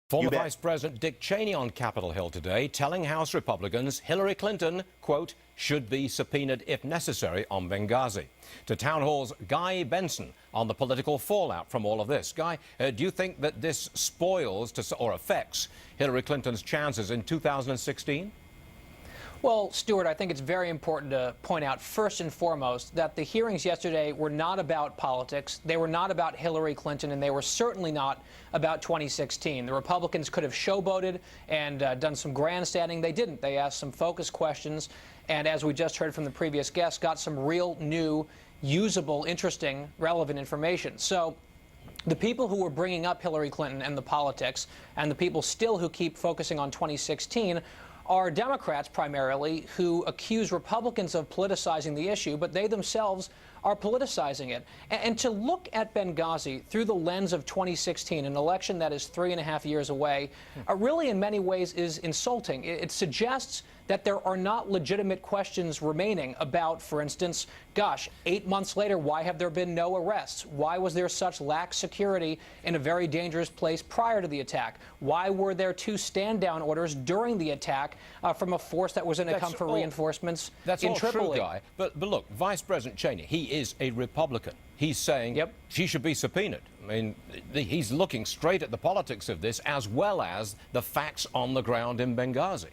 Former Vice President Dick Cheney on Capitol Hill today telling House Republicans Hillary Clinton, quote, should be subpoenaed if necessary on Benghazi. To Town Hall's Guy Benson on the political fallout from all of this. Guy, do you think that this spoils or affects Hillary Clinton's chances in 2016? Well, Stuart, I think it's very important to point out first and foremost that the hearings yesterday were not about politics. They were not about Hillary Clinton, and they were certainly not about 2016. The Republicans could have showboated and done some grandstanding. They didn't. They asked some focused questions, and as we just heard from the previous guest, got some real, new, usable, interesting, relevant information. So the people who were bringing up Hillary Clinton and the politics, and the people still who keep focusing on 2016, are Democrats primarily who accuse Republicans of politicizing the issue, but they themselves are politicizing it. And to look at Benghazi through the lens of 2016, an election that is 3.5 years away, really in many ways is insulting. It suggests that there are not legitimate questions remaining about, for instance, gosh, 8 months later, why have there been no arrests? Why was there such lax security in a very dangerous place prior to the attack? Why were there 2 stand-down orders during the attack from a force that was going to come for reinforcements in Tripoli? That's all true, Guy. But look, Vice President Cheney, he is a Republican. He's saying she should be subpoenaed. I mean, he's looking straight at the politics of this as well as the facts on the ground in Benghazi.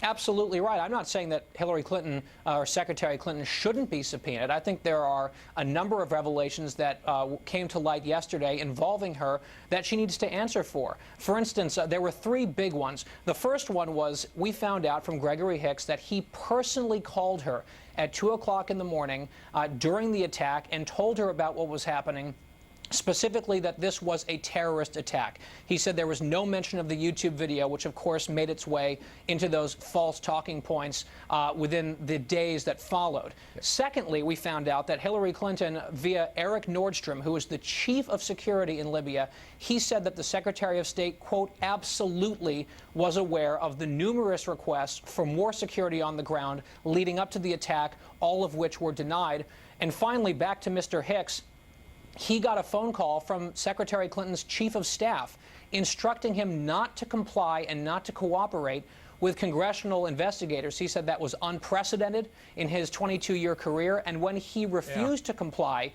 Absolutely right. I'm not saying that Hillary Clinton or Secretary Clinton shouldn't be subpoenaed. I think there are a number of revelations that came to light yesterday involving her that she needs to answer for. For instance, there were 3 big ones. The first one was we found out from Gregory Hicks that he personally called her at 2 o'clock in the morning during the attack and told her about what was happening, specifically that this was a terrorist attack. He said there was no mention of the YouTube video, which of course made its way into those false talking points within the days that followed. Secondly, we found out that Hillary Clinton, via Eric Nordstrom, who is the chief of security in Libya, he said that the Secretary of State, quote, absolutely was aware of the numerous requests for more security on the ground leading up to the attack, all of which were denied. And finally, back to Mr. Hicks, he got a phone call from Secretary Clinton's chief of staff instructing him not to comply and not to cooperate with congressional investigators. He said that was unprecedented in his 22-year career, and when he refused to comply,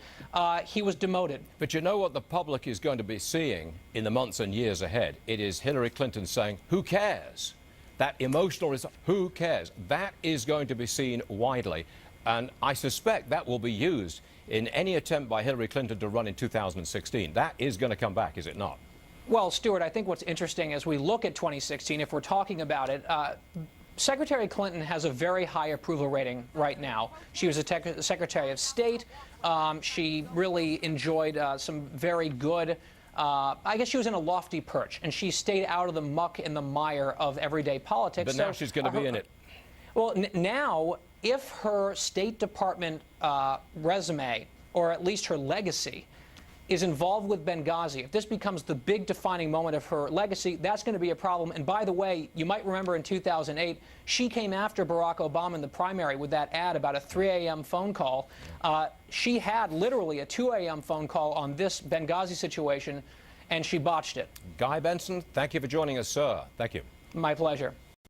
he was demoted. But you know what the public is going to be seeing in the months and years ahead? It is Hillary Clinton saying, who cares? That emotional who cares? That is going to be seen widely, and I suspect that will be used in any attempt by Hillary Clinton to run in 2016. That is going to come back, is it not? Well, Stuart, I think what's interesting as we look at 2016, if we're talking about it, Secretary Clinton has a very high approval rating right now. She was a Secretary of State. She really enjoyed some very good, I guess she was in a lofty perch, and she stayed out of the muck and the mire of everyday politics. But now she's going to be in it. Well, now, if her State Department resume, or at least her legacy, is involved with Benghazi, if this becomes the big defining moment of her legacy, that's going to be a problem. And by the way, you might remember in 2008, she came after Barack Obama in the primary with that ad about a 3 a.m. phone call. She had literally a 2 a.m. phone call on this Benghazi situation, and she botched it. Guy Benson, thank you for joining us, sir. Thank you. My pleasure.